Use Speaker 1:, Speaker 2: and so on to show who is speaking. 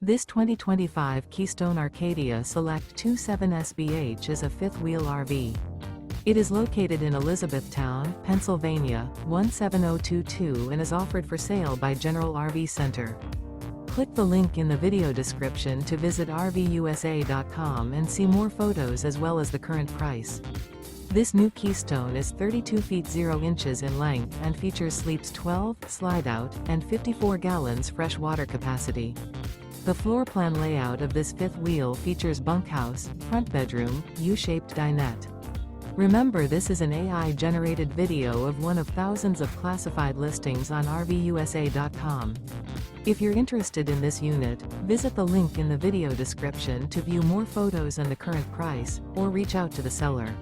Speaker 1: This 2025 Keystone Arcadia Select 27SBH is a fifth-wheel RV. It is located in Elizabethtown, Pennsylvania, 17022 and is offered for sale by General RV Center. Click the link in the video description to visit RVUSA.com and see more photos as well as the current price. This new Keystone is 32 feet 0 inches in length and features sleeps 12, slide-out, and 54 gallons fresh water capacity. The floor plan layout of this fifth wheel features bunkhouse, front bedroom, U-shaped dinette. Remember, this is an AI-generated video of one of thousands of classified listings on RVUSA.com. If you're interested in this unit, visit the link in the video description to view more photos and the current price, or reach out to the seller.